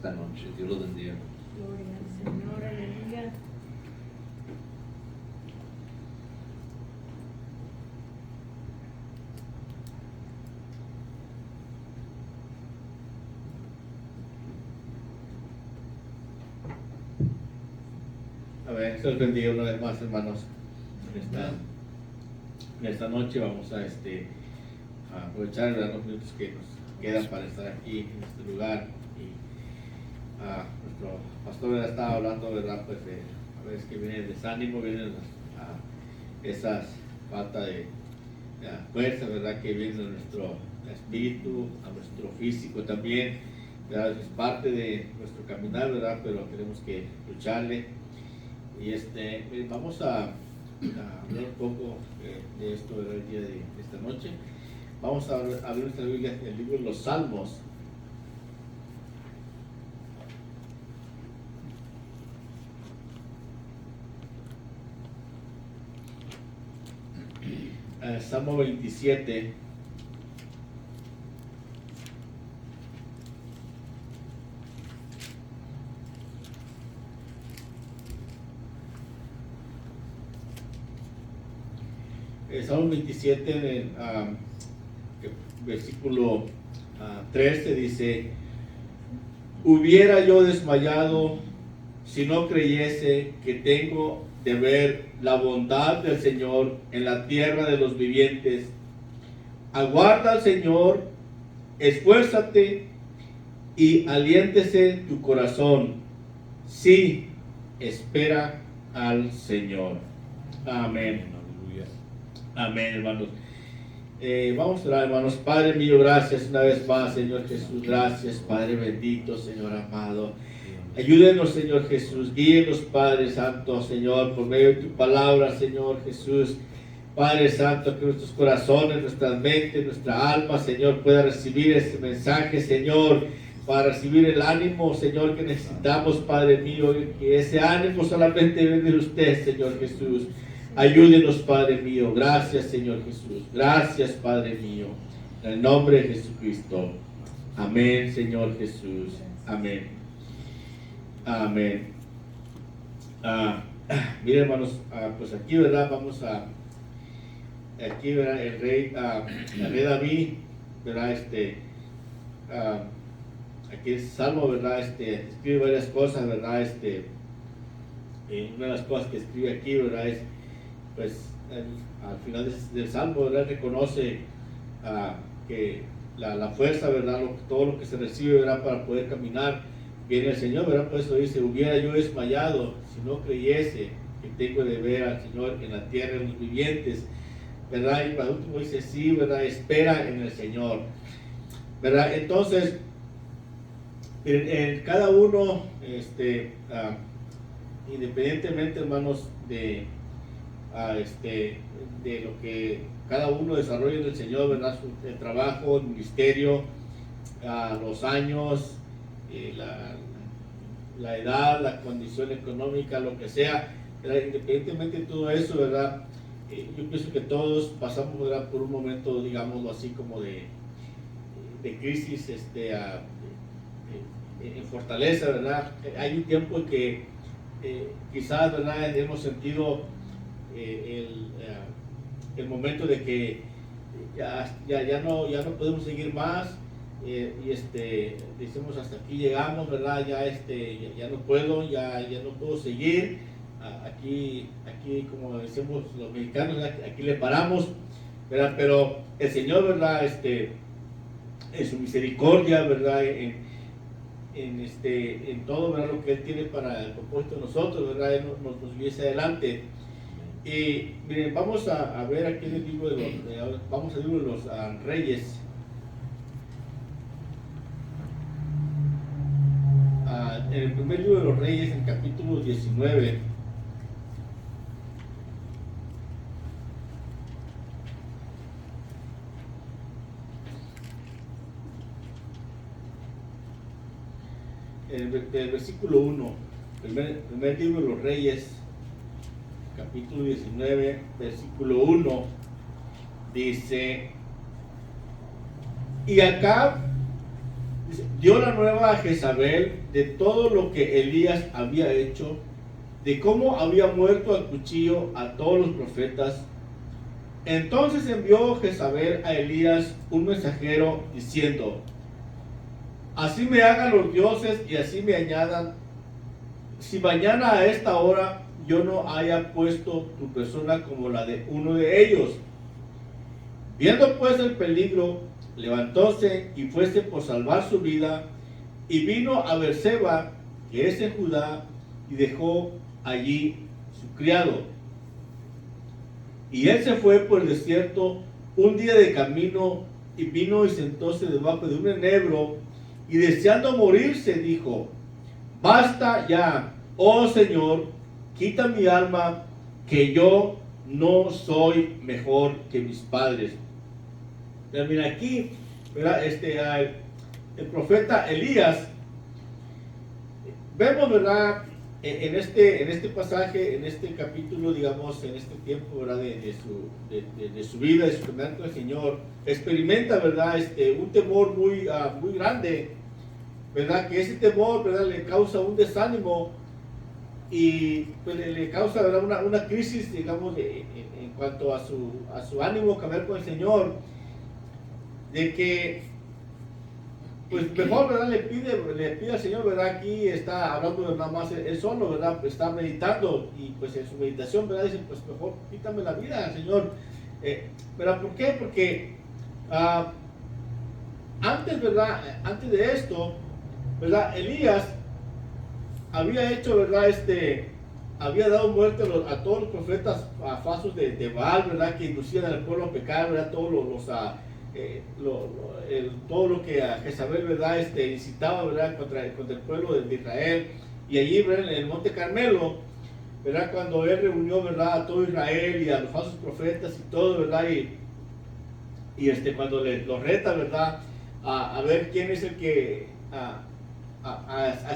esta noche. Dios los bendiga. Gloria al Señor, aleluya. A ver, Dios los bendiga una vez más, hermanos. En esta noche vamos a aprovechar los minutos que nos quedan para estar aquí en este lugar. Y nuestro pastor estaba hablando, ¿verdad? Pues a veces que viene el desánimo, viene esas falta de fuerza, ¿verdad? Que viene a nuestro espíritu, a nuestro físico también, ¿verdad? Es parte de nuestro caminar, ¿verdad? Pero tenemos que lucharle. Y vamos a hablar un poco de esto, ¿verdad? El día de esta noche. Vamos a abrir nuestra Biblia, el libro de los Salmos. Salmo 27. Salmo 27, en el versículo 13 dice: hubiera yo desmayado si no creyese que tengo de ver la bondad del Señor en la tierra de los vivientes. Aguarda al Señor, esfuérzate y aliéntese tu corazón. Sí, espera al Señor. Amén. Amén, hermanos. Vamos a orar, hermanos. Padre mío, gracias una vez más, Señor Jesús. Gracias, Padre bendito, Señor amado. Ayúdenos, Señor Jesús. Guíenos, Padre Santo, Señor, por medio de tu palabra, Señor Jesús. Padre Santo, que nuestros corazones, nuestras mentes, nuestra alma, Señor, pueda recibir este mensaje, Señor, para recibir el ánimo, Señor, que necesitamos, Padre mío, que ese ánimo solamente viene de usted, Señor Jesús. Ayúdenos, Padre mío. Gracias, Señor Jesús. Gracias, Padre mío. En el nombre de Jesucristo. Amén, Señor Jesús. Amén. Amén. Miren, hermanos, pues aquí, ¿verdad? Vamos aquí, ¿verdad? El rey David, ¿verdad? Aquí el Salmo, ¿verdad? Escribe varias cosas, ¿verdad? Una de las cosas que escribe aquí, ¿verdad? Es, pues, al final del Salmo, ¿verdad? Reconoce que la fuerza, ¿verdad? Todo lo que se recibe, ¿verdad? Para poder caminar viene el Señor, ¿verdad? Por eso dice: hubiera yo desmayado si no creyese que tengo de ver al Señor en la tierra de los vivientes, ¿verdad? Y para último dice: sí, ¿verdad? Espera en el Señor, ¿verdad? Entonces, en cada uno, independientemente, hermanos, de lo que cada uno desarrolla en el Señor, ¿verdad? El trabajo, el ministerio, los años, la edad, la condición económica, lo que sea, ¿verdad? Independientemente de todo eso, ¿verdad? Yo pienso que todos pasamos, ¿verdad? Por un momento, digámoslo así, como de crisis, en fortaleza, ¿verdad? Hay un tiempo en que quizás, ¿verdad? Hemos sentido el momento de que ya no podemos seguir más, y decimos: hasta aquí llegamos, ¿verdad? Ya no puedo, ya no puedo seguir. Aquí, como decimos los mexicanos, aquí le paramos, ¿verdad? Pero el Señor, ¿verdad? En su misericordia, ¿verdad? En todo, ¿verdad? Lo que Él tiene para el propósito de nosotros, ¿verdad? Él nos viese adelante. Y miren, vamos a ver aquí en el libro vamos al libro de los Reyes. En el primer libro de los Reyes, en capítulo 19. El versículo 1, primer libro de los Reyes, capítulo 19, versículo 1, dice: y Acab dio la nueva a Jezabel de todo lo que Elías había hecho, de cómo había muerto al cuchillo a todos los profetas. Entonces envió Jezabel a Elías un mensajero diciendo: así me hagan los dioses y así me añadan, si mañana a esta hora yo no haya puesto tu persona como la de uno de ellos. Viendo pues el peligro, levantóse y fuese por salvar su vida, y vino a Beerseba, que es en Judá, y dejó allí su criado. Y él se fue por el desierto un día de camino, y vino y sentóse debajo de un enebro, y deseando morirse dijo: basta ya, oh Señor, quita mi alma, que yo no soy mejor que mis padres. Pero mira aquí, ¿verdad? El profeta Elías, vemos, ¿verdad? En este pasaje, en este capítulo, digamos, en este tiempo, ¿verdad? De su vida, de su caminata con el Señor, experimenta, ¿verdad? Un temor muy grande, ¿verdad? Que ese temor, ¿verdad? Le causa un desánimo y pues, le causa, ¿verdad? Una crisis, digamos, en cuanto a su ánimo, caminar con el Señor, de que pues mejor, ¿verdad? Le pide al Señor, ¿verdad? Aquí está hablando nada más él solo, ¿verdad? Está meditando y pues en su meditación, ¿verdad? Dice: pues mejor quítame la vida, Señor. ¿Verdad? ¿Por qué? Porque antes, ¿verdad? Antes de esto, ¿verdad? Elías había hecho, ¿verdad? Había dado muerte a todos los profetas falsos de Baal, ¿verdad? Que inducían al pueblo a pecar, ¿verdad? Todos todo lo que a Jezabel, ¿verdad? Incitaba, ¿verdad? Contra el pueblo de Israel. Y allí, ¿verdad? En el Monte Carmelo, ¿verdad? Cuando él reunió, ¿verdad? A todo Israel y a los falsos profetas y todo, ¿verdad? Y cuando los reta, ¿verdad? A ver quién es el que a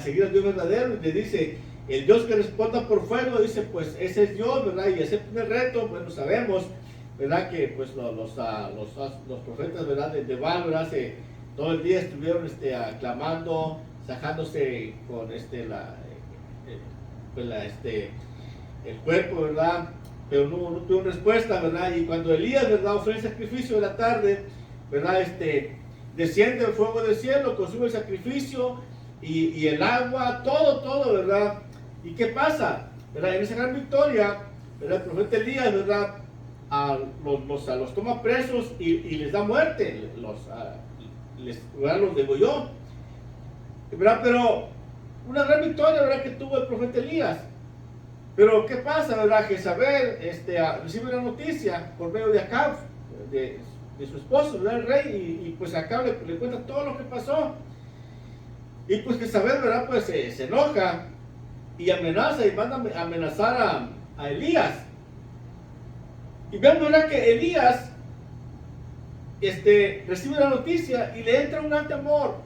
seguir al Dios verdadero, y le dice: el Dios que responda por fuego, dice, pues ese es Dios, ¿verdad? Y acepta el reto. Bueno, sabemos, ¿verdad? Que pues los profetas, ¿verdad? De Baal, ¿verdad? Todo el día estuvieron clamando, sajándose con el cuerpo, ¿verdad? Pero no tuvo respuesta, ¿verdad? Y cuando Elías, ¿verdad? Ofrece el sacrificio de la tarde, ¿verdad? Desciende el fuego del cielo, consume el sacrificio y el agua, todo, ¿verdad? ¿Y qué pasa? ¿Verdad? En esa gran victoria, ¿verdad? El profeta Elías, ¿verdad? Los toma presos y les da muerte, los degolló, ¿verdad? Pero una gran victoria, ¿verdad? Que tuvo el profeta Elías. Pero ¿qué pasa, verdad? Jezabel recibe una noticia por medio de Acab, de su esposo, ¿verdad? El rey, y pues Acab le cuenta todo lo que pasó. Y pues Jezabel, ¿verdad? Pues se enoja y amenaza y manda a amenazar a Elías. Y vemos, ¿verdad? Que Elías recibe la noticia y le entra un gran temor.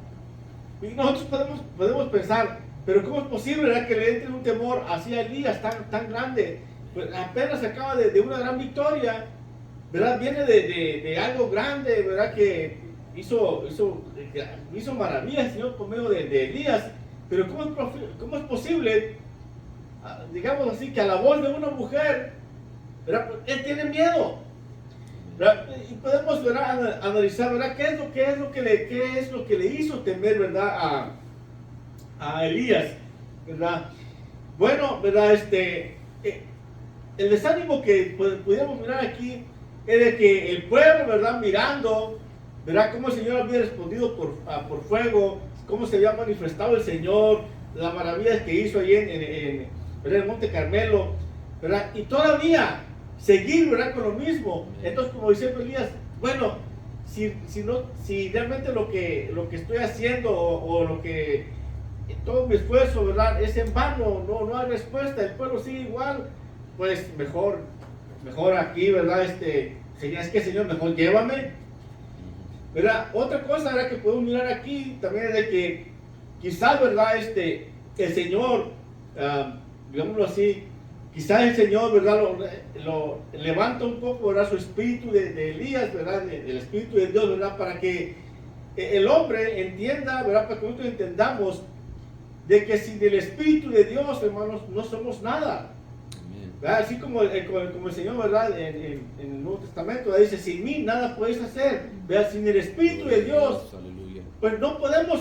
Y nosotros podemos pensar: pero ¿cómo es posible, verdad, que le entre un temor así a Elías tan grande? Pues apenas se acaba de una gran victoria, ¿verdad? Viene de algo grande, ¿verdad? Que hizo maravillas el Señor por medio de Elías. Pero ¿cómo es posible, digamos así, que a la voz de una mujer, ¿verdad? Pues él tiene miedo, ¿verdad? Y podemos, ¿verdad? Analizar, ¿verdad? ¿Qué es lo que le hizo temer, ¿verdad? A Elías, ¿verdad? Bueno, ¿verdad? El desánimo que pudiéramos mirar aquí es de que el pueblo, ¿verdad? Mirando, ¿verdad? Cómo el Señor había respondido por fuego, cómo se había manifestado el Señor, las maravillas que hizo allí en el Monte Carmelo, ¿verdad? Y todavía seguir, ¿verdad? Con lo mismo. Entonces, como dice Elías, bueno, si realmente lo que estoy haciendo o lo que todo mi esfuerzo, ¿verdad? Es en vano, no hay respuesta, el pueblo sigue igual, pues mejor aquí, ¿verdad? Es que Señor, mejor llévame, ¿verdad? Otra cosa, ¿verdad? Que podemos mirar aquí también es de que quizás, ¿verdad? El Señor, digámoslo así, quizás el Señor, ¿verdad? Lo levanta un poco, ¿verdad? Su espíritu de Elías, ¿verdad? El espíritu de Dios, ¿verdad? Para que el hombre entienda, ¿verdad? Para que nosotros entendamos de que sin el Espíritu de Dios, hermanos, no somos nada. ¿Verdad? Así como el Señor, ¿verdad? En el Nuevo Testamento, ¿verdad? Dice, sin mí nada podéis hacer. ¿Verdad? Sin el Espíritu de Dios, Aleluya. pues no podemos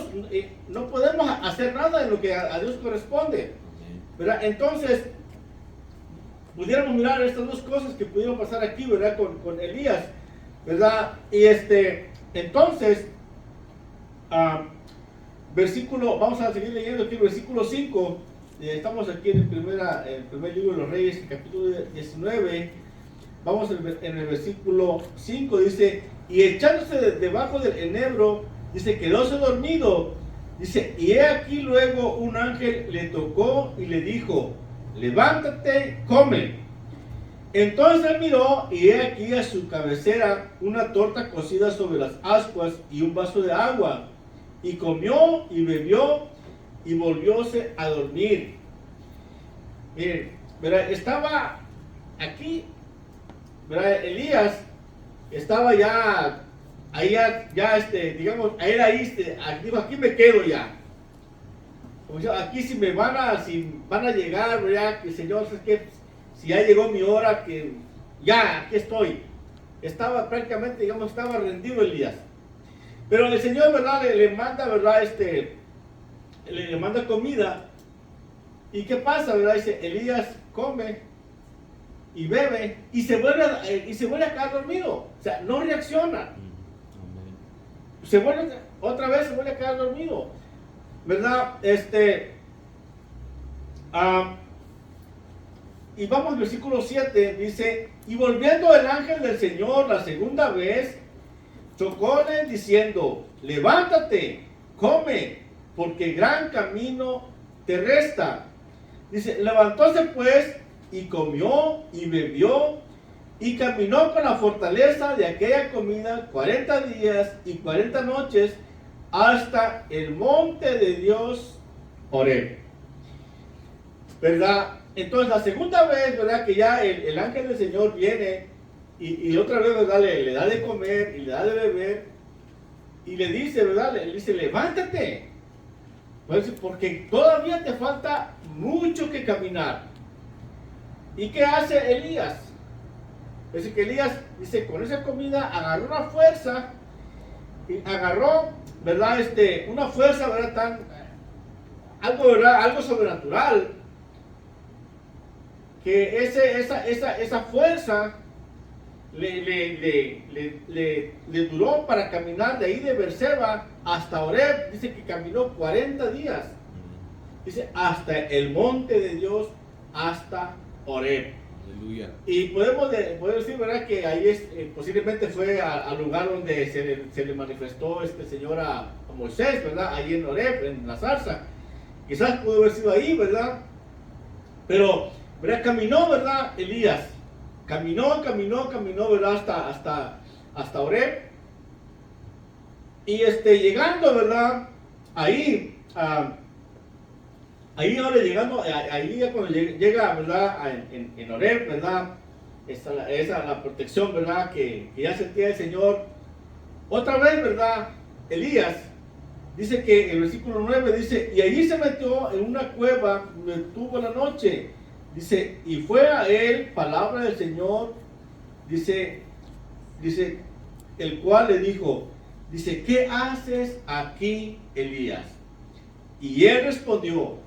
hacer nada en lo que a Dios corresponde. ¿Verdad? Entonces, pudiéramos mirar estas dos cosas que pudieron pasar aquí, ¿verdad? Con Elías, ¿verdad? Y entonces, vamos a seguir leyendo aquí el versículo 5. Estamos aquí en el primer libro de los Reyes, el capítulo 19. Vamos en el versículo 5, dice, y echándose debajo del enebro, dice, quedóse dormido. Dice, y he aquí luego un ángel le tocó y le dijo, levántate, come. Entonces él miró y he aquí a su cabecera una torta cocida sobre las ascuas y un vaso de agua. Y comió y bebió y volvióse a dormir. Miren, ¿verdad? Estaba aquí, ¿verdad? Elías estaba ya, ahí digamos, aquí me quedo ya. O sea, aquí si van a llegar, ¿verdad? Que Señor, es que si ya llegó mi hora, que ya, aquí estoy. Estaba prácticamente, digamos, estaba rendido Elías. Pero el Señor, ¿verdad? Le manda, ¿verdad? Le manda comida. ¿Y qué pasa, verdad? Dice, Elías come y bebe y se vuelve a quedar dormido. O sea, no reacciona. Otra vez se vuelve a quedar dormido. ¿Verdad? Y vamos al versículo 7, dice, y volviendo el ángel del Señor la segunda vez, chocóle diciendo, levántate, come, porque gran camino te resta. Dice, levantóse pues, y comió, y bebió, y caminó con la fortaleza de aquella comida 40 días y 40 noches, hasta el monte de Dios, Horeb. ¿Verdad? Entonces la segunda vez, ¿verdad? Que ya el ángel del Señor viene y otra vez, ¿verdad? Le da de comer y le da de beber y le dice, ¿verdad? Le dice, levántate, pues, porque todavía te falta mucho que caminar. ¿Y qué hace Elías? Dice que Elías, dice, con esa comida agarró una fuerza, y agarró, ¿verdad? Una fuerza, ¿verdad? Algo sobrenatural, que esa fuerza le duró para caminar de ahí de Berseba hasta Horeb. Dice que caminó 40 días. Dice, hasta el monte de Dios, hasta Horeb. Aleluya. Y podemos decir, ¿verdad? Que ahí posiblemente fue al lugar donde se le manifestó este Señor a Moisés, ¿verdad? Ahí en Horeb, en la zarza. Quizás pudo haber sido ahí, ¿verdad? Pero, ¿verdad? Caminó, ¿verdad? Elías. Caminó, ¿verdad? Hasta Horeb. Y llegando, ¿verdad? Ahí ahora llegando, ahí ya cuando llega, ¿verdad? En Horeb, ¿verdad? Esa la protección, ¿verdad? Que ya sentía el Señor. Otra vez, ¿verdad? Elías, dice que el versículo 9 dice, y allí se metió en una cueva donde estuvo la noche. Dice, y fue a él palabra del Señor, dice, el cual le dijo, dice, ¿qué haces aquí, Elías? Y él respondió,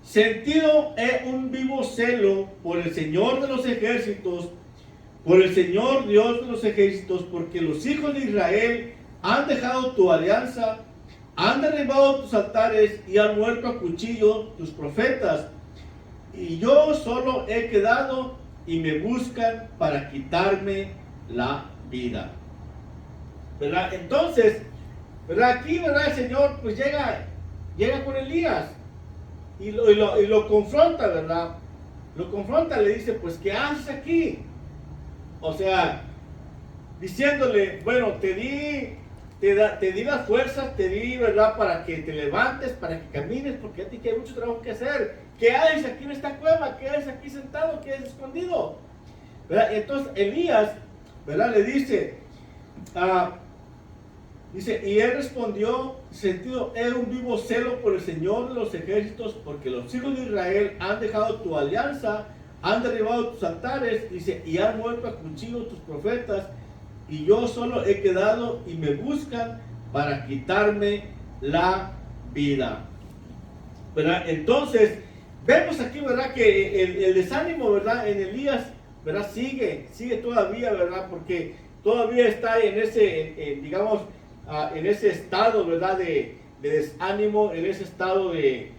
sentido he un vivo celo por el Señor de los ejércitos, por el Señor Dios de los ejércitos, porque los hijos de Israel han dejado tu alianza, han derribado tus altares y han muerto a cuchillo tus profetas. Y yo solo he quedado y me buscan para quitarme la vida. ¿Verdad? Entonces, ¿verdad? Aquí, ¿verdad? El Señor pues llega con Elías y lo confronta, ¿verdad? Lo confronta, le dice, pues, ¿qué haces aquí? O sea, diciéndole, bueno, te di las fuerzas, te di, ¿verdad? Para que te levantes, para que camines, porque a ti que hay mucho trabajo que hacer. ¿Qué haces aquí en esta cueva? ¿Qué haces aquí sentado? ¿Qué haces escondido? ¿Verdad? Entonces Elías, ¿verdad? Le dice, Dice, y él respondió, sentido, es un vivo celo por el Señor de los ejércitos, porque los hijos de Israel han dejado tu alianza, han derribado tus altares, dice, y han muerto a cuchillo tus profetas, y yo solo he quedado y me buscan para quitarme la vida. ¿Verdad? Entonces, vemos aquí, ¿verdad? Que el desánimo, ¿verdad? En Elías, ¿verdad? Sigue todavía, ¿verdad? Porque todavía está en ese, digamos, en ese estado, ¿verdad? De desánimo, en ese estado de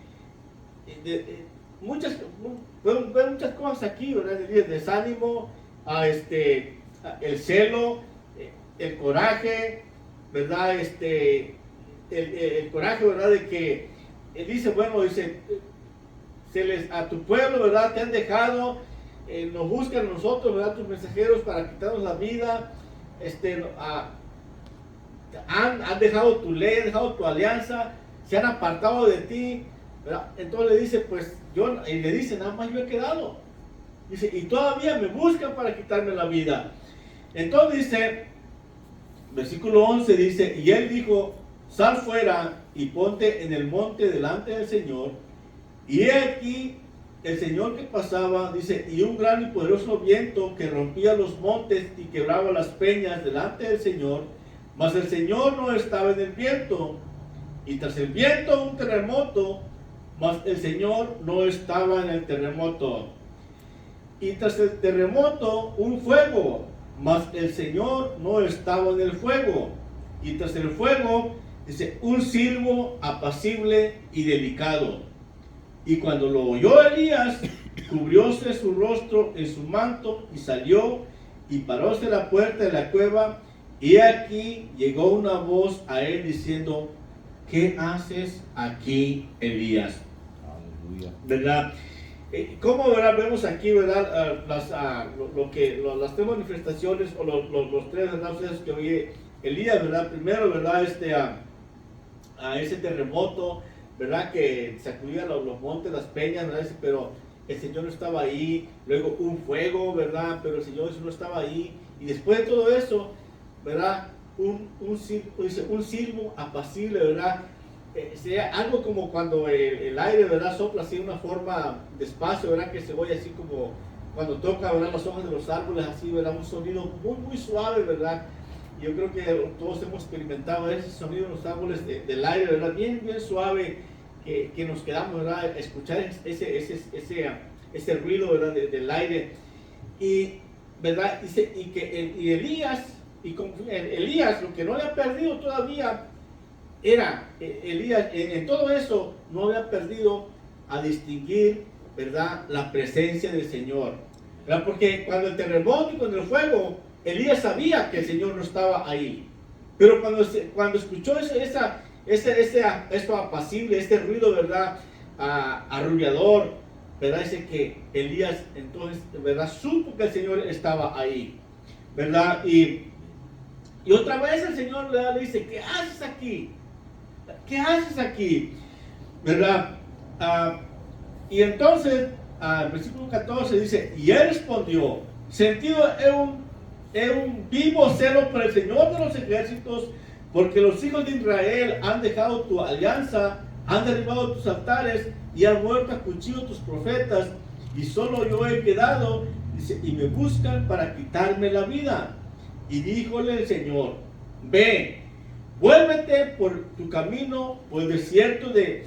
muchas cosas aquí, ¿verdad? El desánimo, el celo, el coraje, ¿verdad? El coraje, ¿verdad? De que él dice, bueno, dice, a tu pueblo, ¿verdad? Te han dejado, nos buscan a nosotros, ¿verdad? Tus mensajeros para quitarnos la vida, han dejado tu ley, han dejado tu alianza, se han apartado de ti, ¿verdad? Entonces le dice, pues y le dice, nada más yo he quedado. Dice, y todavía me buscan para quitarme la vida. Entonces dice, versículo 11 dice, y él dijo, sal fuera y ponte en el monte delante del Señor. Y he aquí el Señor que pasaba, dice, y un gran y poderoso viento que rompía los montes y quebraba las peñas delante del Señor. Mas el Señor no estaba en el viento, y tras el viento un terremoto, mas el Señor no estaba en el terremoto. Y tras el terremoto un fuego, mas el Señor no estaba en el fuego. Y tras el fuego, dice, un silbo apacible y delicado. Y cuando lo oyó Elías, cubrióse su rostro en su manto y salió y paróse a la puerta de la cueva. Y aquí llegó una voz a él diciendo, ¿qué haces aquí, Elías? Aleluya. ¿Verdad? ¿Cómo, verdad? Vemos aquí, ¿verdad? Las tres manifestaciones o los tres, ¿verdad? Ustedes que oye Elías, ¿verdad? Primero, ¿verdad? A ese terremoto, ¿verdad? Que sacudía los montes, las peñas, ¿verdad? Pero el Señor no estaba ahí. Luego un fuego, ¿verdad? Pero el Señor no estaba ahí. Y después de todo eso, ¿verdad? Un silbo apacible, ¿verdad? Sería algo como cuando el aire, ¿verdad? Sopla así de una forma despacio, ¿verdad? Que se oye así como cuando toca, ¿verdad? Las hojas de los árboles, así, ¿verdad? Un sonido muy, muy suave, ¿verdad? Yo creo que todos hemos experimentado ese sonido en los árboles del aire, ¿verdad? Bien, bien suave, que nos quedamos, ¿verdad? Escuchar ese ruido, ¿verdad? Del aire. Y, ¿verdad? Dice, y Elías, Elías, lo que no había perdido todavía era, Elías, en todo eso, no había perdido a distinguir, ¿verdad? La presencia del Señor, ¿verdad? Porque cuando el terremoto y cuando el fuego, Elías sabía que el Señor no estaba ahí. Pero cuando escuchó esto apacible, este ruido, ¿verdad? Arrullador, ¿verdad? Dice que Elías entonces, ¿verdad? Supo que el Señor estaba ahí, ¿verdad? Y otra vez el Señor le dice, ¿qué haces aquí? ¿Qué haces aquí? ¿Verdad? Y entonces, el versículo 14 dice, y él respondió, sentido es un vivo celo por el Señor de los ejércitos, porque los hijos de Israel han dejado tu alianza, han derribado tus altares y han muerto a cuchillo tus profetas, y solo yo he quedado, dice, y me buscan para quitarme la vida. Y díjole el Señor, ve, vuélvete por tu camino por el desierto de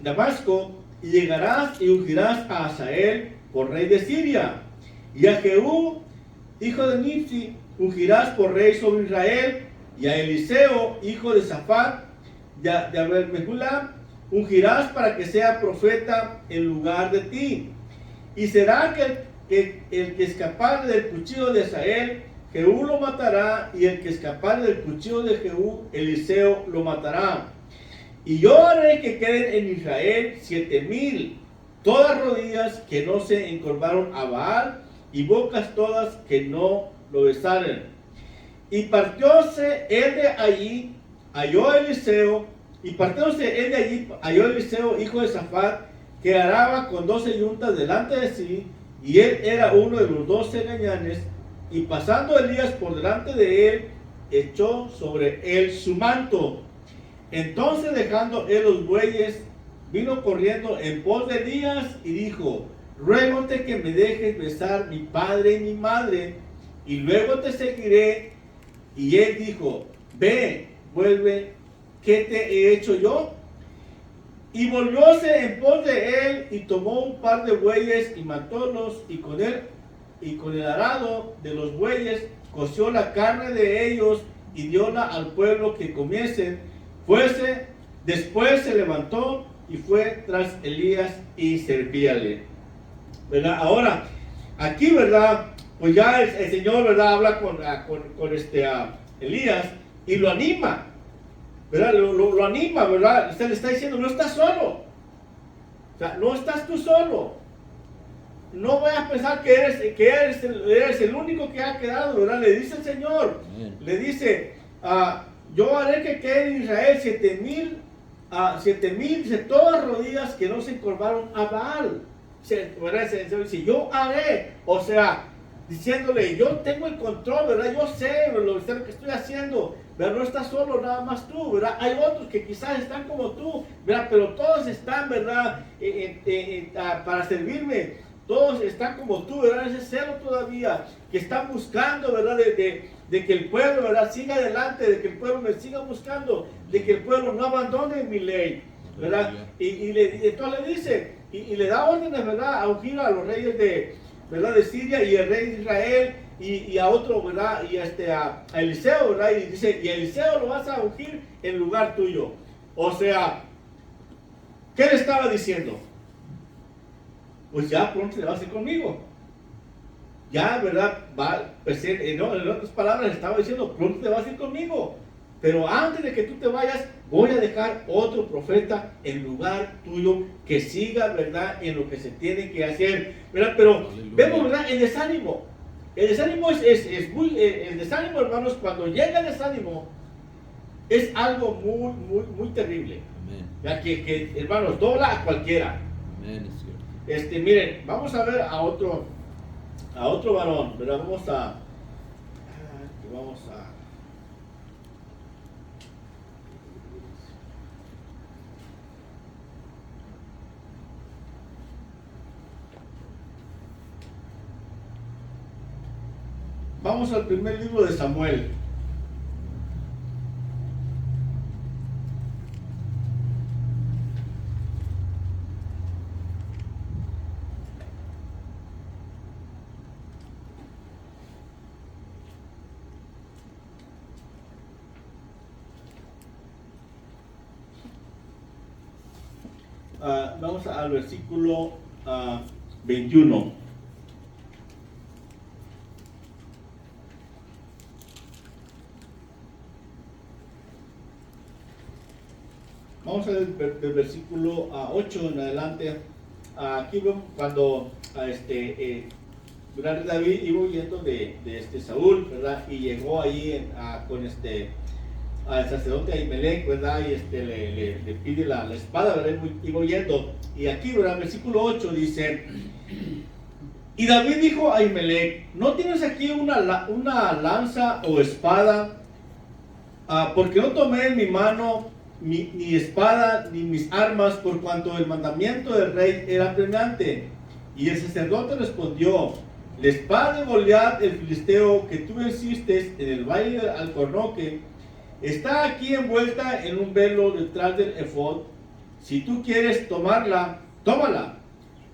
Damasco, y llegarás y ungirás a Hazael por rey de Siria, y a Jehú, hijo de Nimsi, ungirás por rey sobre Israel, y a Eliseo, hijo de Safat, de Abel-Mehulam, ungirás para que sea profeta en lugar de ti. Y será que el que escapare del cuchillo de Hazael, Jehú lo matará, y el que escapare del cuchillo de Jehú, Eliseo lo matará. Y yo haré que queden en Israel 7,000, todas rodillas que no se encorvaron a Baal, y bocas todas que no lo besaren. Y partióse él de allí, halló a Eliseo, hijo de Safat, que araba con 12 yuntas delante de sí, y él era uno de los 12 gañanes. Y pasando Elías por delante de él, echó sobre él su manto. Entonces, dejando él los bueyes, vino corriendo en pos de Elías y dijo: ruégote que me dejes besar mi padre y mi madre, y luego te seguiré. Y él dijo: ve, vuelve, ¿qué te he hecho yo? Y volvióse en pos de él, y tomó un par de bueyes y matólos, y con el arado de los bueyes coció la carne de ellos y diola al pueblo que comiesen. Después se levantó y fue tras Elías y servíale. ¿Verdad? Ahora, aquí, ¿verdad? Pues ya el Señor, ¿verdad? Habla con Elías y lo anima, ¿verdad? Lo anima, ¿verdad? Usted le está diciendo: no estás solo. O sea, no estás tú solo. No vayas a pensar que eres el único que ha quedado, ¿verdad? Le dice el Señor. Le dice: yo haré que quede en Israel 7,000, dice, todas rodillas que no se encorvaron a Baal. ¿Verdad? Dice: yo haré. O sea, diciéndole: yo tengo el control, ¿verdad? Yo sé lo que estoy haciendo, ¿verdad? No estás solo, nada más tú, ¿verdad? Hay otros que quizás están como tú, ¿verdad? Pero todos están, ¿verdad? Para servirme. Todos están como tú, ¿verdad? Ese celo todavía, que están buscando, ¿verdad? De que el pueblo, ¿verdad? Siga adelante, de que el pueblo me siga buscando, de que el pueblo no abandone mi ley, ¿verdad? Y entonces le dice, y le da órdenes, ¿verdad? A ungir a los reyes ¿verdad? De Siria y el rey de Israel, y a otro, ¿verdad? Y a Eliseo, ¿verdad? Y dice: y a Eliseo lo vas a ungir en lugar tuyo. O sea, ¿qué le estaba diciendo? Pues ya pronto le vas a ir conmigo. Ya, ¿verdad? En otras palabras, le estaba diciendo: pronto te vas a ir conmigo. Pero antes de que tú te vayas, voy a dejar otro profeta en lugar tuyo que siga, ¿verdad? En lo que se tiene que hacer, ¿verdad? Pero vemos, ¿verdad? El desánimo. El desánimo es muy, el desánimo, hermanos, cuando llega el desánimo, es algo muy, muy, muy terrible. ¿Ya? Que, hermanos, dobla a cualquiera. Amén, es cierto. Miren, vamos a ver a otro varón, ¿verdad? Vamos a Vamos al primer libro de Samuel. Vamos al versículo 21. Vamos a ver del versículo 8 en adelante. Aquí vemos cuando David iba huyendo de Saúl, ¿verdad? Y llegó ahí con al sacerdote Ahimelech, ¿verdad? Y le pide la espada, ¿verdad? Iba huyendo. Y aquí, ¿verdad? El versículo 8 dice: y David dijo a Ahimelech: ¿no tienes aquí una lanza o espada? Porque no tomé en mi mano ni espada ni mis armas, por cuanto el mandamiento del rey era apremiante. Y el sacerdote respondió: la espada de Goliat el filisteo que tú venciste en el valle del Alcornoque está aquí envuelta en un velo detrás del efod. Si tú quieres tomarla, tómala,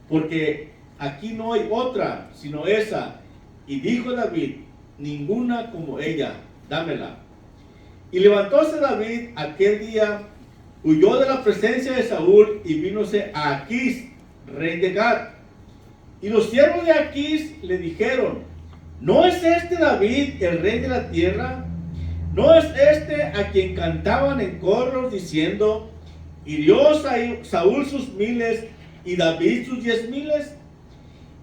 porque aquí no hay otra sino esa. Y dijo David: ninguna como ella, dámela. Y levantóse David aquel día, huyó de la presencia de Saúl y vínose a Aquís, rey de Gat. Y los siervos de Aquís le dijeron: ¿no es este David el rey de la tierra? ¿No es este a quien cantaban en coros diciendo: hirió Saúl sus 1000 y David sus 10,000?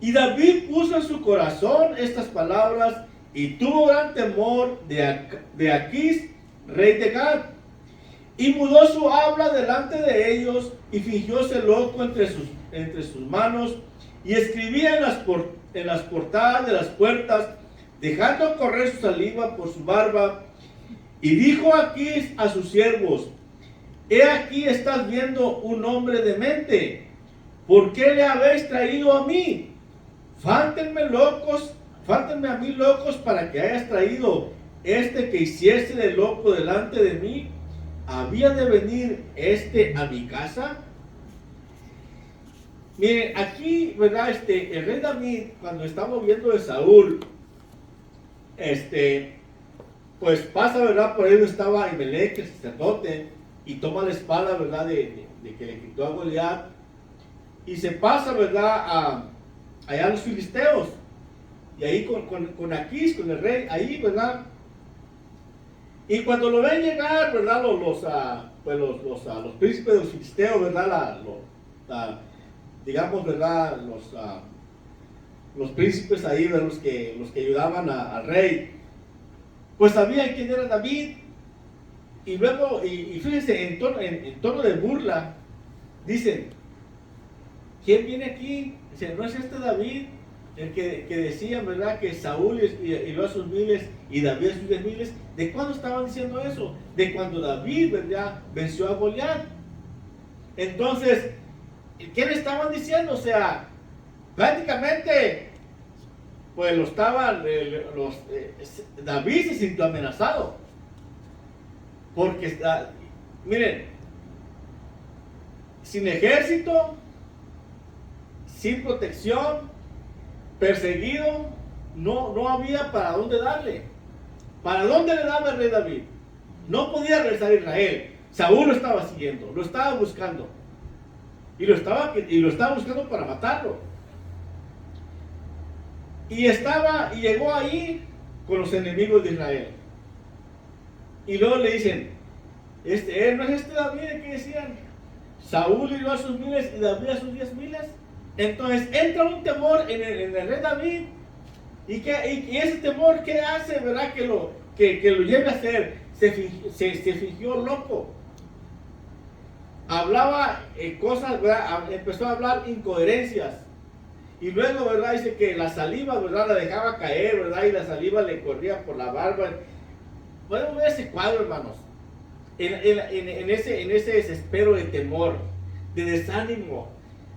Y David puso en su corazón estas palabras y tuvo gran temor de Aquís, rey de Gat, y mudó su habla delante de ellos y fingióse loco entre sus manos, y escribía en las portadas de las puertas, dejando correr su saliva por su barba. Y dijo Aquís a sus siervos: he aquí estás viendo un hombre demente. ¿Por qué le habéis traído a mí? Fáltenme a mí locos para que hayas traído este que hiciese de loco delante de mí. ¿Había de venir este a mi casa? Miren, aquí, ¿verdad? El rey David, cuando estamos viendo de Saúl, pues pasa, ¿verdad? Por ahí donde estaba Ahimelech, el sacerdote, y toma la espada, ¿verdad? De que le quitó a Goliat, y se pasa, ¿verdad? Allá a los filisteos, y ahí con Aquís, con el rey, ahí, ¿verdad? Y cuando lo ven llegar, ¿verdad? Los príncipes de los filisteos, ¿verdad? Digamos, ¿verdad? Los príncipes ahí, ¿verdad? Los que ayudaban al rey, pues sabían quién era David. Y luego, y fíjense, en tono de burla, dicen: ¿quién viene aquí? Dice: ¿no es este David el que decían, ¿verdad? Que Saúl hirió a sus miles y David a sus 10,000. ¿De cuándo estaban diciendo eso? De cuando David, ¿verdad?, venció a Goliat. Entonces, ¿qué le estaban diciendo? O sea, prácticamente, pues David se sintió amenazado. Porque, miren, sin ejército, sin protección, perseguido, no había para dónde darle. ¿Para dónde le daba el rey David? No podía regresar a Israel. Saúl lo estaba siguiendo, lo estaba buscando. Y lo estaba buscando para matarlo. Y llegó ahí con los enemigos de Israel. Y luego le dicen: ¿no es este David el que decían? Saúl hirió a sus miles y David a sus 10,000. Entonces entra un temor en el rey David. Y ese temor, ¿qué hace, verdad? Que lo lleve a hacer. Se fingió loco. Hablaba cosas, ¿verdad? Empezó a hablar incoherencias. Y luego, ¿verdad? Dice que la saliva, ¿verdad?, la dejaba caer, ¿verdad? Y la saliva le corría por la barba. Podemos ver ese cuadro, hermanos. En ese desespero de temor, de desánimo,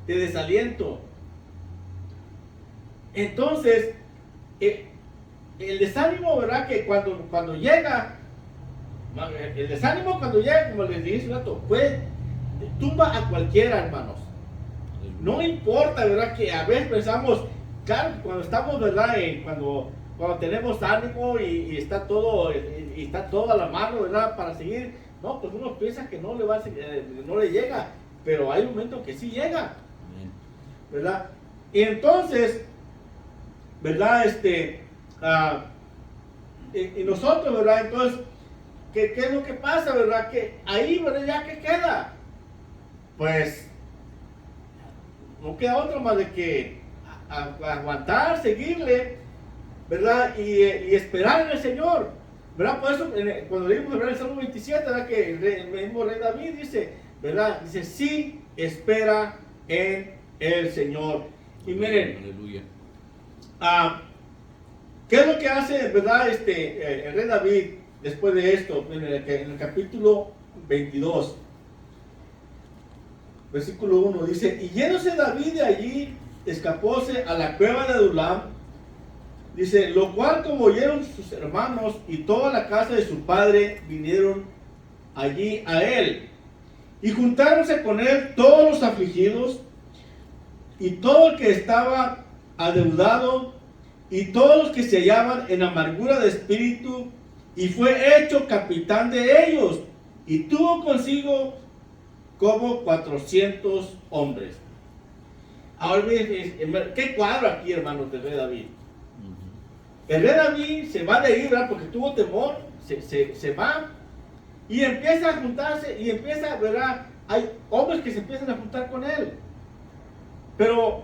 de desaliento. Entonces, el desánimo, ¿verdad? Que cuando llega, el desánimo cuando llega, como les dije hace un rato, tumba a cualquiera, hermanos. No importa, ¿verdad? Que a veces pensamos, claro, cuando estamos, ¿verdad? Cuando tenemos ánimo y está todo a la mano, ¿verdad? Para seguir, no, pues uno piensa que no le llega, pero hay un momento que sí llega, ¿verdad? Y entonces, ¿verdad? Y nosotros, ¿verdad? Entonces, ¿qué es lo que pasa, verdad? Que ahí, ¿verdad? Ya que queda, pues no queda otra más de que aguantar, seguirle, ¿verdad? Y esperar en el Señor, ¿verdad? Por eso, cuando leímos, ¿verdad?, el Salmo 27, ¿verdad?, que el mismo rey David dice, ¿verdad? Dice: sí, espera en el Señor. Y miren, aleluya. ¿Qué es lo que hace, verdad, el rey David después de esto? En el capítulo 22, versículo 1, dice: y yéndose David de allí, escapóse a la cueva de Adulam. Dice: lo cual, como oyeron sus hermanos y toda la casa de su padre, vinieron allí a él. Y juntáronse con él todos los afligidos, y todo el que estaba adeudado, y todos los que se hallaban en amargura de espíritu, y fue hecho capitán de ellos, y tuvo consigo como 400 hombres. Ahora miren, qué cuadro aquí, hermanos, del rey David. El rey David se va de ira porque tuvo temor, se va y empieza a juntarse y empieza, ¿verdad? Hay hombres que se empiezan a juntar con él. Pero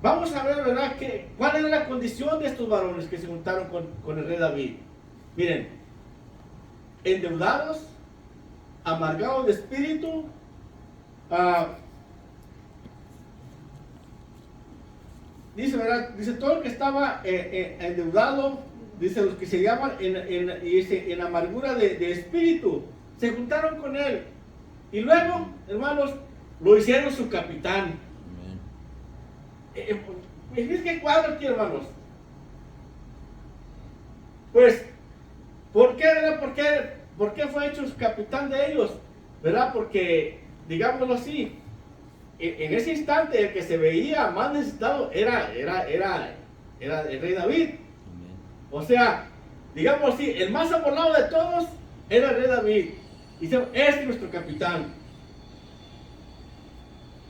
vamos a ver, ¿verdad?, cuál era la condición de estos varones que se juntaron con el rey David. Miren: endeudados, amargados de espíritu, dice, ¿verdad? Dice: todo el que estaba endeudado dice, los que se llaman en amargura de espíritu, se juntaron con él. Y luego, hermanos, lo hicieron su capitán. Fíjense qué cuadro aquí, hermanos. Pues, ¿por qué, verdad? ¿Por qué fue hecho su capitán de ellos? ¿Verdad? Porque, digámoslo así, en ese instante el que se veía más necesitado era el rey David. O sea, digamos así, el más amolado de todos era el rey David. Y dice, este es nuestro capitán.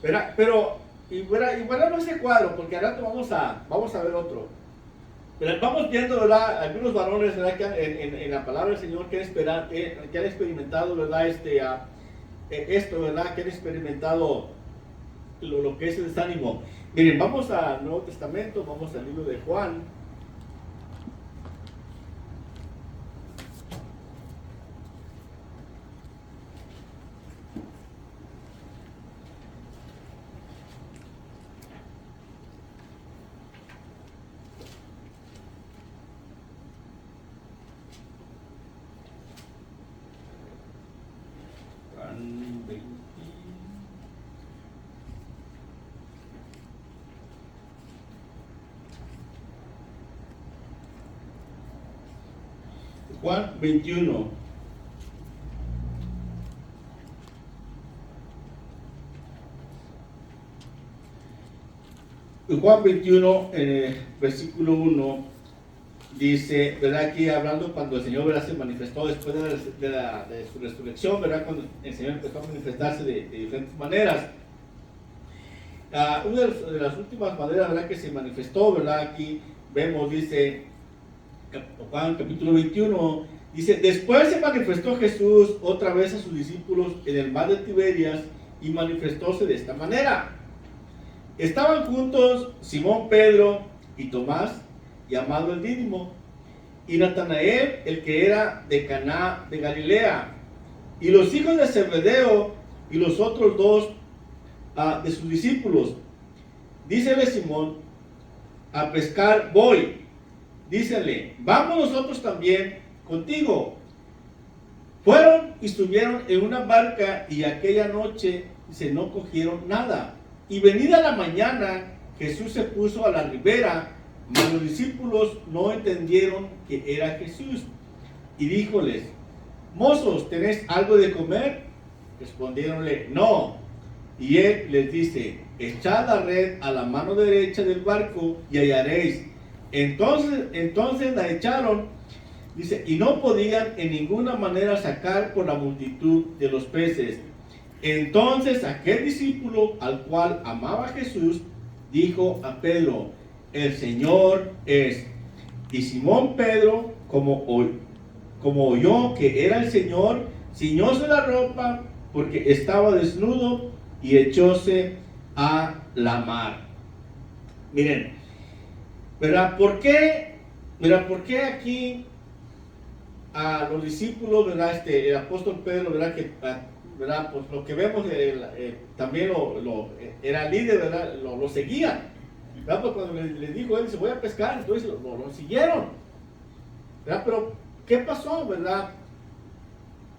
¿Verdad? Pero, y guardamos ese cuadro, porque al rato vamos a ver otro. Pero vamos viendo, ¿verdad? Algunos varones, ¿verdad? Que en la palabra del Señor que han experimentado, ¿verdad? Esto, ¿verdad? Que han experimentado lo que es el desánimo. Miren, vamos al Nuevo Testamento, vamos al libro de Juan. Juan 21. Juan 21, versículo 1, dice, ¿verdad? Aquí hablando cuando el Señor, ¿verdad? Se manifestó después de su resurrección, ¿verdad? Cuando el Señor empezó a manifestarse de diferentes maneras. Una de las últimas maneras, ¿verdad? Que se manifestó, ¿verdad? Aquí vemos, dice Juan capítulo 21, dice, después se manifestó Jesús otra vez a sus discípulos en el mar de Tiberias y manifestóse de esta manera. Estaban juntos Simón Pedro y Tomás, llamado el Dídimo, y Natanael, el que era de Caná de Galilea, y los hijos de Zebedeo y los otros dos de sus discípulos. Dícele Simón, a pescar voy. Dícele, vamos nosotros también contigo. Fueron y estuvieron en una barca y aquella noche no cogieron nada. Y venida la mañana, Jesús se puso a la ribera, mas los discípulos no entendieron que era Jesús. Y díjoles, mozos, ¿tenéis algo de comer? Respondieronle, no. Y él les dice, echad la red a la mano derecha del barco y hallaréis. Entonces la echaron, dice, y no podían en ninguna manera sacar por la multitud de los peces. Entonces aquel discípulo al cual amaba Jesús dijo a Pedro, el Señor es. Y Simón Pedro, como oyó que era el Señor, ciñóse la ropa porque estaba desnudo y echóse a la mar. Miren, ¿verdad? ¿Por qué aquí a los discípulos, ¿verdad? El apóstol Pedro, ¿verdad? ¿Verdad? Pues lo que vemos también era líder, ¿verdad? Lo seguían, ¿verdad? Pues cuando le dijo él, se voy a pescar, entonces lo siguieron, ¿verdad? Pero ¿qué pasó, verdad?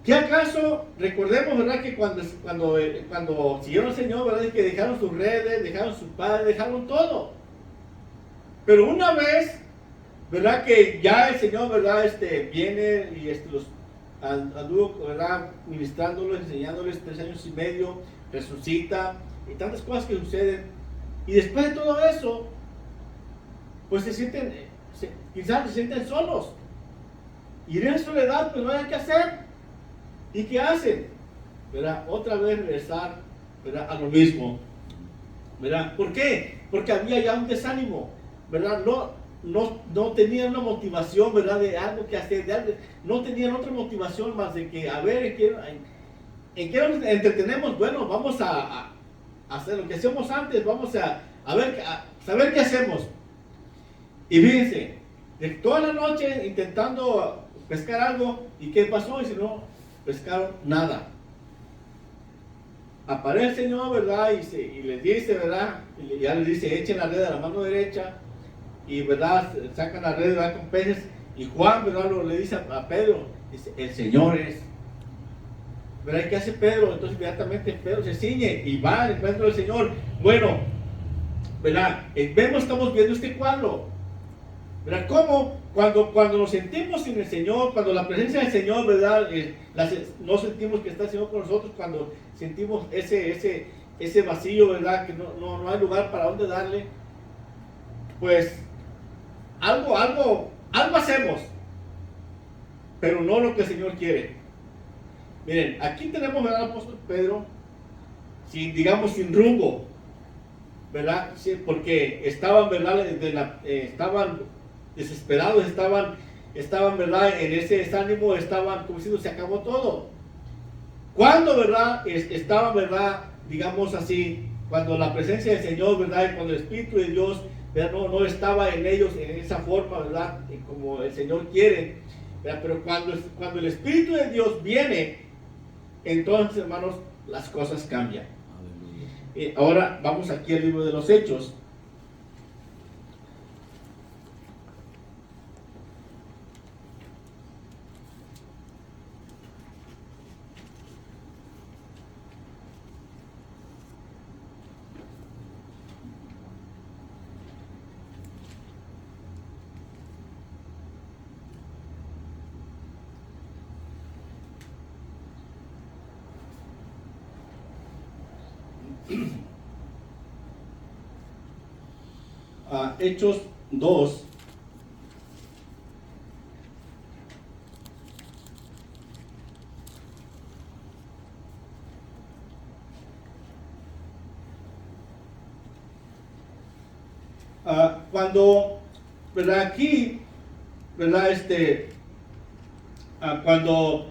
¿Qué acaso recordemos, verdad? Que cuando siguieron al Señor, ¿verdad? Y que dejaron sus redes, dejaron sus padres, dejaron todo. Pero una vez, ¿verdad? Que ya el Señor, ¿verdad? Viene y los anduvo, ¿verdad? Ministrándolos, enseñándoles 3 años y medio, resucita y tantas cosas que suceden. Y después de todo eso, pues quizás se sienten solos. Y en esa soledad, pues no hay que hacer. ¿Y qué hacen? ¿Verdad? Otra vez regresar, ¿verdad? A lo mismo. ¿Verdad? ¿Por qué? Porque había ya un desánimo, ¿verdad? No tenían una motivación, ¿verdad? De algo que hacer, no tenían otra motivación más de que, a ver, ¿en qué nos entretenemos? Bueno, vamos a hacer lo que hacíamos antes, vamos a saber qué hacemos. Y fíjense, de toda la noche intentando pescar algo, ¿y qué pasó? Y si no, pescaron nada. Aparece el Señor, ¿verdad? Y les dice, ¿verdad? Y ya les dice, echen la red a la mano derecha. Y, ¿verdad? Sacan la red, ¿verdad? Con peces. Y Juan, ¿verdad? Le dice a Pedro, dice, el Señor es. ¿Verdad? ¿Qué hace Pedro? Entonces inmediatamente Pedro se ciñe y va al encuentro del Señor. Bueno, ¿verdad? Estamos viendo este cuadro. ¿Verdad? ¿Cómo? Cuando nos sentimos en el Señor, cuando la presencia del Señor, ¿verdad? No sentimos que está el Señor con nosotros, cuando sentimos ese vacío, ¿verdad? Que no hay lugar para dónde darle, pues algo hacemos, pero no lo que el Señor quiere. Miren, aquí tenemos, ¿verdad? Al apóstol Pedro, sin rumbo, ¿verdad? Sí, porque estaban, ¿verdad? Estaban desesperados, estaban, ¿verdad? En ese desánimo, estaban como diciendo, se acabó todo. Cuando, ¿verdad? Estaban, ¿verdad? Digamos así, cuando la presencia del Señor, ¿verdad? Y cuando el Espíritu de Dios, ¿verdad? No estaba en ellos en esa forma, ¿verdad? Como el Señor quiere, ¿verdad? Pero cuando el Espíritu de Dios viene, entonces, hermanos, las cosas cambian. Ahora vamos aquí al libro de los Hechos. Hechos 2. Cuando, ¿verdad? Aquí, ¿verdad? Cuando,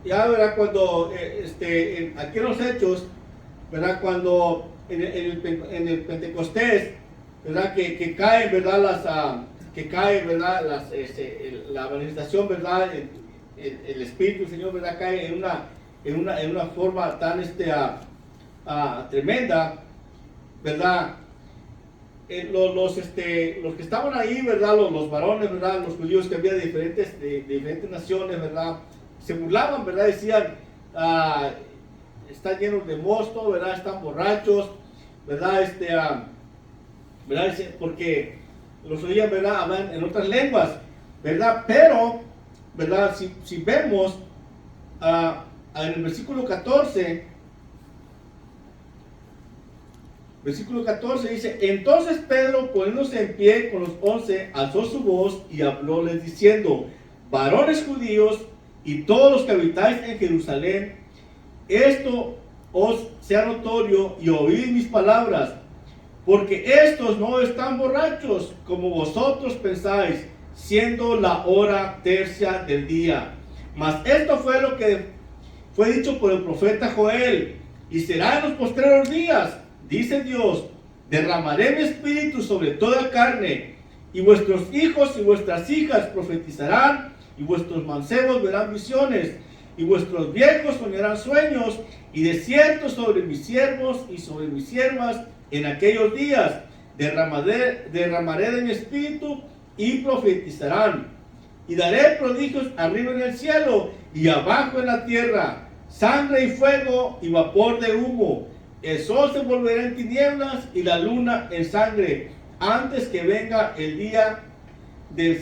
ya, ¿verdad? Cuando, aquí en los Hechos, ¿verdad? Cuando en el Pentecostés, ¿verdad? Que caen, ¿verdad? ¿Verdad? La manifestación, ¿verdad? El Espíritu del Señor, ¿verdad? Cae en una forma tan tremenda, ¿verdad? Los que estaban ahí, ¿verdad? Los varones, ¿verdad? Los judíos que había de diferentes naciones, ¿verdad? Se burlaban, ¿verdad? Decían, están llenos de mosto, ¿verdad? Están borrachos, ¿verdad? ¿Verdad? Porque los oían, ¿verdad? Hablan en otras lenguas, ¿verdad? Pero, ¿verdad? Si vemos en el versículo 14, dice, entonces Pedro, poniéndose en pie con los 11, alzó su voz y hablóles diciendo, varones judíos y todos los que habitáis en Jerusalén, esto os sea notorio y oíd mis palabras, porque estos no están borrachos como vosotros pensáis, siendo la hora tercia del día. Mas esto fue lo que fue dicho por el profeta Joel, y será en los postreros días, dice Dios, derramaré mi espíritu sobre toda carne, y vuestros hijos y vuestras hijas profetizarán, y vuestros mancebos verán visiones, y vuestros viejos soñarán sueños, y de cierto sobre mis siervos y sobre mis siervas en aquellos días derramaré de mi espíritu, y profetizarán, y daré prodigios arriba en el cielo y abajo en la tierra, sangre y fuego y vapor de humo. El sol se volverá en tinieblas y la luna en sangre, antes que venga el día del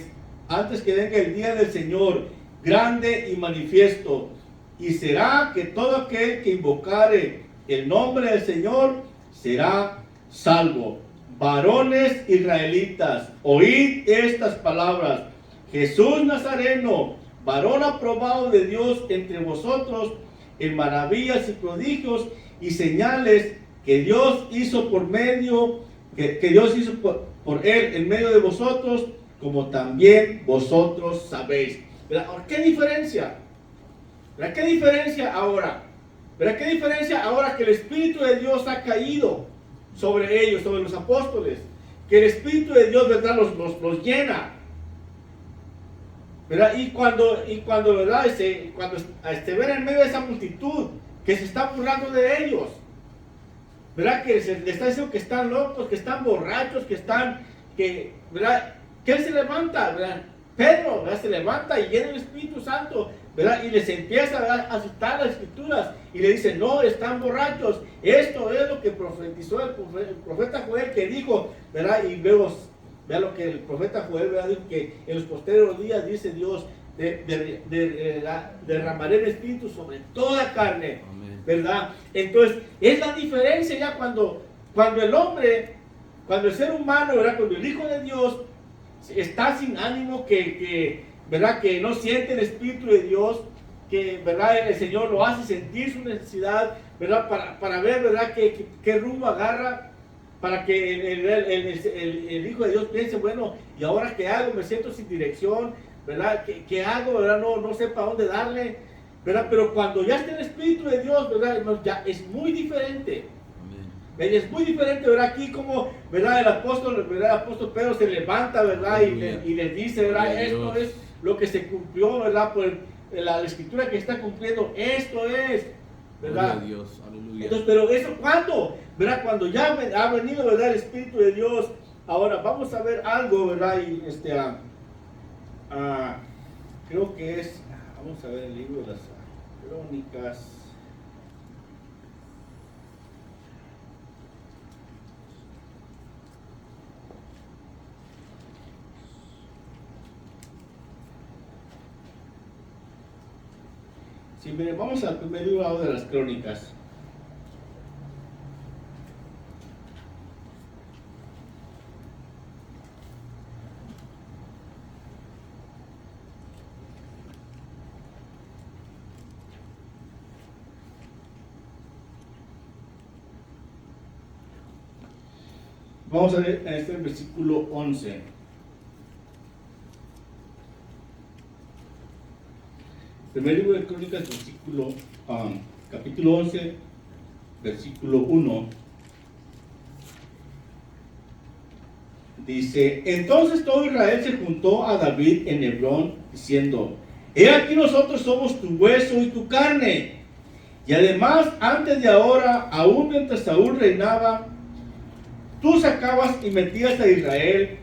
Señor, grande y manifiesto. Y será que todo aquel que invocare el nombre del Señor será salvo. Varones israelitas, oíd estas palabras. Jesús Nazareno, varón aprobado de Dios entre vosotros, en maravillas y prodigios y señales que Dios hizo por él en medio de vosotros, como también vosotros sabéis. ¿Verdad? ¿Qué diferencia? ¿Verdad? ¿Qué diferencia ahora? ¿Verdad? ¿Qué diferencia ahora que el Espíritu de Dios ha caído sobre ellos, sobre los apóstoles? Que el Espíritu de Dios, ¿verdad? Los llena. ¿Verdad? Y cuando ¿verdad? Cuando ven en medio de esa multitud que se está burlando de ellos, ¿verdad? Que se les está diciendo que están locos, que están borrachos, ¿verdad? ¿Qué se levanta? ¿Verdad? Pedro, ¿verdad? Se levanta y llena el Espíritu Santo, ¿verdad? Y les empieza, ¿verdad?, a citar las Escrituras y le dice, no, están borrachos. Esto es lo que profetizó el profeta Joel, que dijo, ¿verdad? Y luego, vea lo que el profeta Joel, ¿verdad?, dijo que en los posteriores días, dice Dios, derramaré el Espíritu sobre toda carne, ¿verdad? Entonces, es la diferencia ya cuando el hombre, cuando el ser humano, ¿verdad?, cuando el Hijo de Dios está sin ánimo, ¿verdad?, que no siente el Espíritu de Dios, que, ¿verdad?, el Señor lo hace sentir su necesidad, ¿verdad?, para ver, ¿verdad?, qué rumbo agarra, para que el Hijo de Dios piense, bueno, ¿y ahora qué hago? Me siento sin dirección, ¿verdad? ¿Qué hago? ¿Verdad? No sé para dónde darle, ¿verdad? Pero cuando ya está el Espíritu de Dios, ¿verdad, hermanos? Ya es muy diferente. Es muy diferente, ¿verdad? Aquí como, ¿verdad?, el apóstol Pedro se levanta, ¿verdad? Y les dice, ¿verdad? Esto es lo que se cumplió, ¿verdad? Por la escritura que está cumpliendo. Esto es, ¿verdad? Gloria a Dios, aleluya. Entonces, pero eso ¿cuándo? ¿Verdad? Cuando ya ha venido, ¿verdad?, el Espíritu de Dios. Ahora vamos a ver algo, ¿verdad? Y creo que es, vamos a ver el libro de las Crónicas. Sí, miren, vamos al primer libro de las Crónicas. Vamos a ver en este versículo 11. Primer libro de Crónicas, capítulo 11, versículo 1. Dice, entonces todo Israel se juntó a David en Hebrón, diciendo, he aquí nosotros somos tu hueso y tu carne. Y además, antes de ahora, aún mientras Saúl reinaba, tú sacabas y metías a Israel.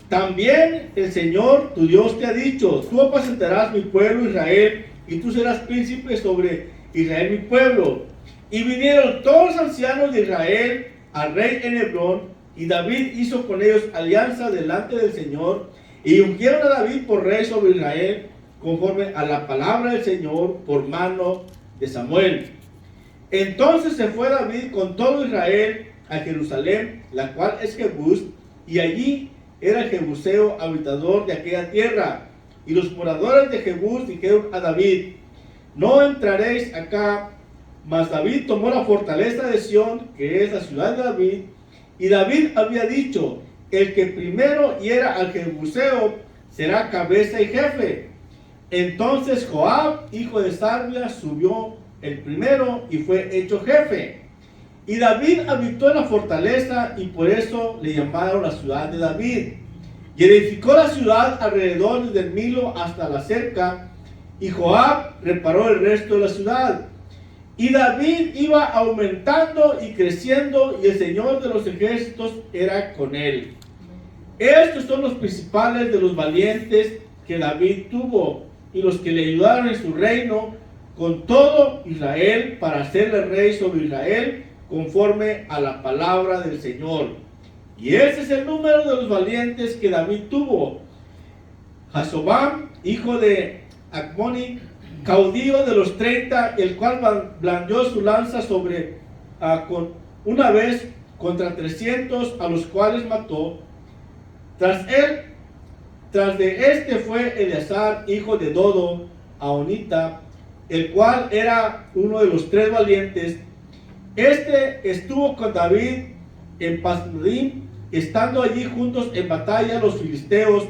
También el Señor tu Dios te ha dicho, tú apacentarás mi pueblo Israel, y tú serás príncipe sobre Israel mi pueblo. Y vinieron todos los ancianos de Israel al rey en Hebrón, y David hizo con ellos alianza delante del Señor, y ungieron a David por rey sobre Israel, conforme a la palabra del Señor por mano de Samuel. Entonces se fue David con todo Israel a Jerusalén, la cual es Jebús, y allí era el jebuseo habitador de aquella tierra. Y los moradores de Jebús dijeron a David, no entraréis acá. Mas David tomó la fortaleza de Sión, que es la ciudad de David, y David había dicho, el que primero hiera al jebuseo será cabeza y jefe. Entonces Joab, hijo de Sarvia, subió el primero y fue hecho jefe. Y David habitó en la fortaleza, y por eso le llamaron la ciudad de David. Y edificó la ciudad alrededor desde el Milo hasta la cerca, y Joab reparó el resto de la ciudad. Y David iba aumentando y creciendo, y el Señor de los ejércitos era con él. Estos son los principales de los valientes que David tuvo, y los que le ayudaron en su reino, con todo Israel, para hacerle rey sobre Israel, conforme a la palabra del Señor. Y ese es el número de los valientes que David tuvo. Jasobam, hijo de Acmoni, caudillo de los 30, el cual blandió su lanza una vez contra 300, a los cuales mató. Tras de este fue Eleazar, hijo de Dodo, Ahonita, el cual era uno de los 3 valientes. Este estuvo con David en Pasdadim, estando allí juntos en batalla los filisteos,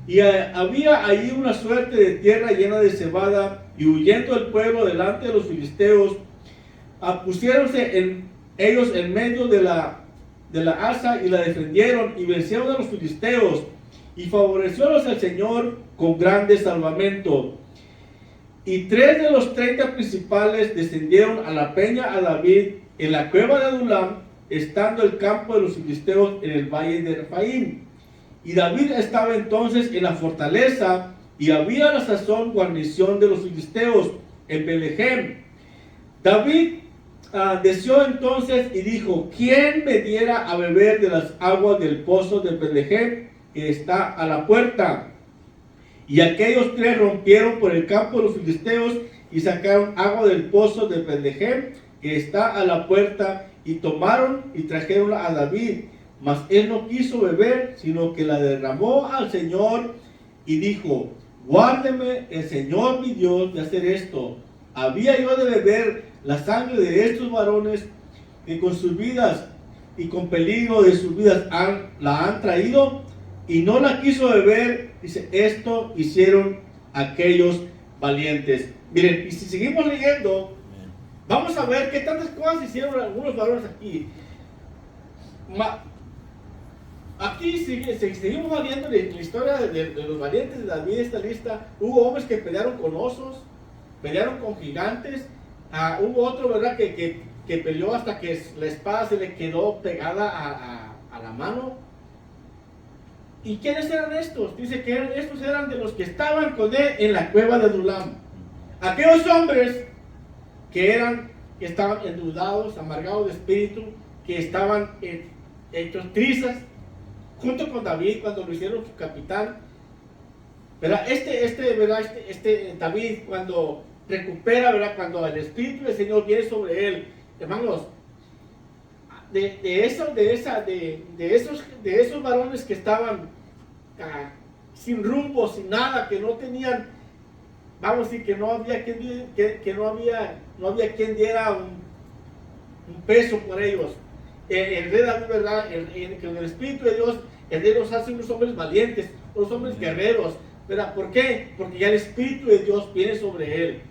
y había allí una suerte de tierra llena de cebada, y huyendo el pueblo delante de los filisteos, pusiéronse ellos en medio de la haza y la defendieron, y vencieron a los filisteos, y favoreciólos el Señor con grande salvamento. Y 3 de los 30 principales descendieron a la peña a David en la cueva de Adulam, estando el campo de los filisteos en el valle de Refaim. Y David estaba entonces en la fortaleza, y había a la sazón guarnición de los filisteos en Betlehem. David deseó entonces y dijo: ¿quién me diera a beber de las aguas del pozo de Betlehem que está a la puerta? Y aquellos tres rompieron por el campo de los filisteos y sacaron agua del pozo de Betlehem que está a la puerta, y tomaron y trajeronla a David. Mas él no quiso beber, sino que la derramó al Señor y dijo: guárdeme el Señor mi Dios de hacer esto. ¿Había yo de beber la sangre de estos varones que con sus vidas y con peligro de sus vidas la han traído? Y no la quiso beber. Dice: esto hicieron aquellos valientes. Miren, y si seguimos leyendo, vamos a ver qué tantas cosas hicieron algunos varones aquí. Aquí seguimos viendo la historia de los valientes de David, esta lista. Hubo hombres que pelearon con osos, pelearon con gigantes. Hubo otro, ¿verdad?, que peleó hasta que la espada se le quedó pegada a la mano. ¿Y quiénes eran estos? Dice que estos eran de los que estaban con él en la cueva de Adulam. Aquellos hombres que estaban endeudados, amargados de espíritu, que estaban hechos trizas, junto con David cuando lo hicieron su capitán. ¿Verdad? David, cuando recupera, ¿verdad?, cuando el Espíritu del Señor viene sobre él, hermanos, de esos varones que estaban sin rumbo, sin nada, que no tenían, vamos a decir, que no había quien diera un peso por ellos. El rey David, ¿verdad?, con el Espíritu de Dios, el rey los hace unos hombres valientes, unos hombres guerreros, ¿verdad? ¿Por qué? Porque ya el Espíritu de Dios viene sobre él,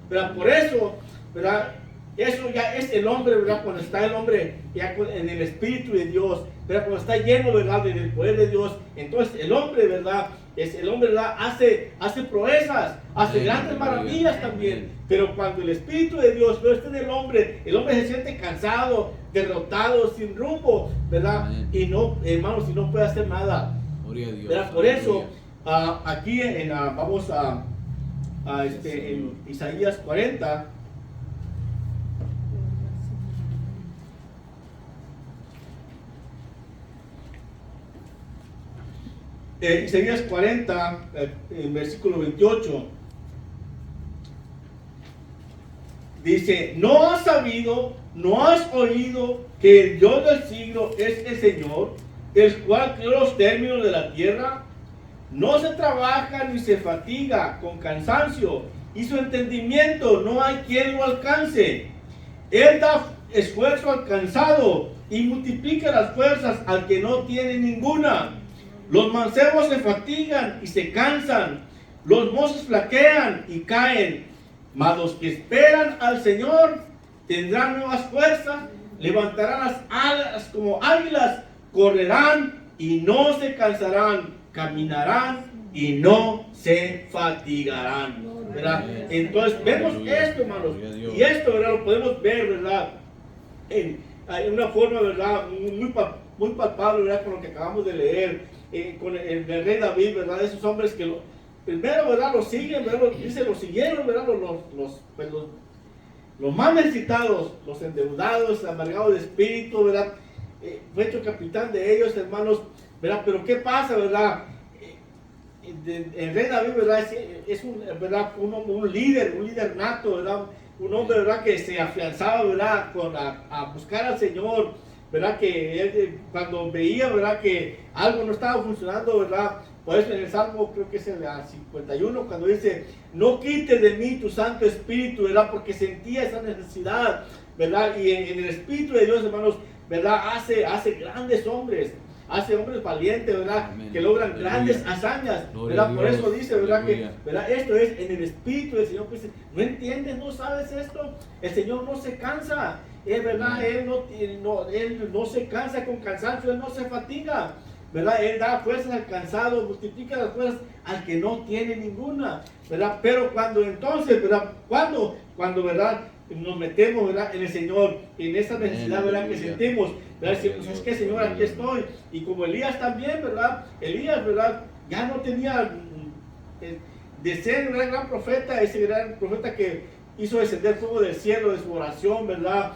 ¿verdad? Por eso, ¿verdad?, eso ya es el hombre, ¿verdad?, cuando está el hombre ya en el Espíritu de Dios, ¿verdad?, cuando está lleno, ¿verdad?, del poder de Dios. Entonces el hombre, ¿verdad?, hace proezas, hace grandes maravillas también. Pero cuando el Espíritu de Dios no está en el hombre se siente cansado, derrotado, sin rumbo, ¿verdad? Y no, hermanos, y no puede hacer nada. Gloria a Dios. ¿Verdad? Por eso, aquí vamos en Isaías 40. Isaías 40, en versículo 28, dice: ¿no has sabido, no has oído que el Dios del siglo es el Señor, el cual creó los términos de la tierra? No se trabaja ni se fatiga con cansancio, y su entendimiento no hay quien lo alcance. Él da esfuerzo al cansado y multiplica las fuerzas al que no tiene ninguna. Los mancebos se fatigan y se cansan, los mozos flaquean y caen, mas los que esperan al Señor tendrán nuevas fuerzas, levantarán las alas como águilas, correrán y no se cansarán, caminarán y no se fatigarán, ¿verdad? Entonces vemos esto, hermanos, y esto, ¿verdad?, lo podemos ver, ¿verdad?, en una forma, ¿verdad?, muy palpable, ¿verdad?, con lo que acabamos de leer. Con el rey David, ¿verdad? Esos hombres que primero, ¿verdad?, los siguen, ¿verdad?, los siguieron, ¿verdad?, los más necesitados, los endeudados, amargados de espíritu, ¿verdad? Fue hecho capitán de ellos, hermanos, ¿verdad? Pero ¿qué pasa, verdad? El rey David, ¿verdad?, es un líder nato, ¿verdad? Un hombre, ¿verdad?, que se afianzaba, ¿verdad?, a buscar al Señor, ¿verdad?, que él, cuando veía, ¿verdad?, que algo no estaba funcionando, ¿verdad?, por eso en el Salmo, creo que es el 51, cuando dice: no quites de mí tu Santo Espíritu, ¿verdad?, porque sentía esa necesidad, ¿verdad? Y en el Espíritu de Dios, hermanos, ¿verdad?, hace grandes hombres, hace hombres valientes, ¿verdad?, amén, que logran aleluya, grandes hazañas, ¿verdad? Por eso dice, ¿verdad?, aleluya, que, ¿verdad?, esto es en el Espíritu del Señor. Pues, ¿no entiendes? ¿No sabes esto? El Señor no se cansa, es verdad, Él no se cansa con cansancio, Él no se fatiga, ¿verdad? Él da fuerzas al cansado, multiplica las fuerzas al que no tiene ninguna, ¿verdad? Pero cuando entonces, ¿verdad? Cuando, ¿verdad?, nos metemos, ¿verdad?, en el Señor, en esa necesidad, ¿verdad?, que sentimos, ¿verdad? ¿Sabes qué, Señor? Aquí estoy. Y como Elías también, ¿verdad? Elías, ¿verdad?, ya no tenía de ser un gran profeta, ese gran profeta que hizo descender fuego del cielo de su oración, ¿verdad?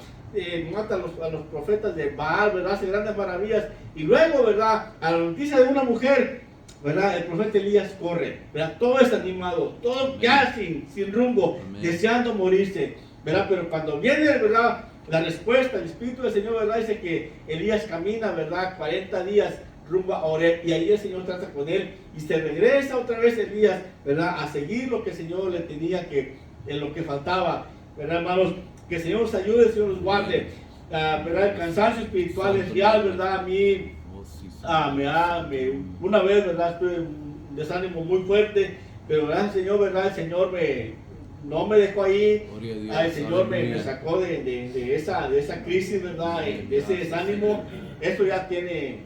Mata a los profetas de Baal, ¿verdad? Hace grandes maravillas. Y luego, ¿verdad?, a la noticia de una mujer, ¿verdad?, el profeta Elías corre, ¿verdad? Todo desanimado, todo ya sin rumbo, Amén. deseando morirse, ¿verdad? Pero cuando viene, ¿verdad?, la respuesta, el Espíritu del Señor, ¿verdad?, dice que Elías camina, ¿verdad?, 40 días rumbo a Oreb, y ahí el Señor trata con él, y se regresa otra vez Elías, ¿verdad?, a seguir lo que el Señor le tenía en lo que faltaba, ¿verdad, hermanos? Que el Señor nos ayude, el Señor nos guarde, ¿verdad? El cansancio espiritual es real, ¿verdad? A mí, una vez, ¿verdad?, estuve en un desánimo muy fuerte, pero gracias al Señor, ¿verdad?, el Señor no me dejó ahí. El Señor me sacó de esa crisis, ¿verdad?, de ese desánimo. Esto ya tiene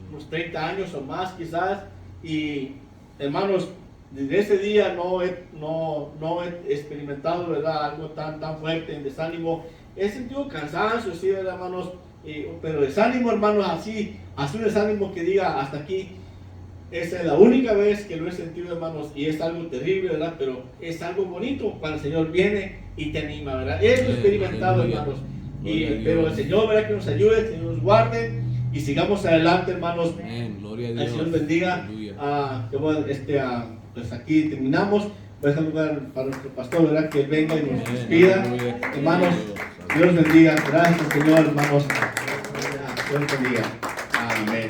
unos 30 años o más quizás, y hermanos, desde ese día no he experimentado, ¿verdad?, algo tan fuerte en desánimo. He sentido cansancio, sí, ¿verdad, hermanos? Pero desánimo, hermanos, así un desánimo que diga hasta aquí. Esa es la única vez que lo he sentido, hermanos, y es algo terrible, ¿verdad? Pero es algo bonito cuando el Señor viene y te anima, ¿verdad? Eso he experimentado, hermanos. Pero el Señor, ¿verdad?, que nos ayude, el Señor nos guarde y sigamos adelante, hermanos. Gloria a Dios. El Señor bendiga. Pues aquí terminamos. Voy a dejar lugar para nuestro pastor, ¿verdad?, que venga y nos despida. Hermanos, Dios bendiga. Gracias, Señor, hermanos. Dios bendiga. Amén.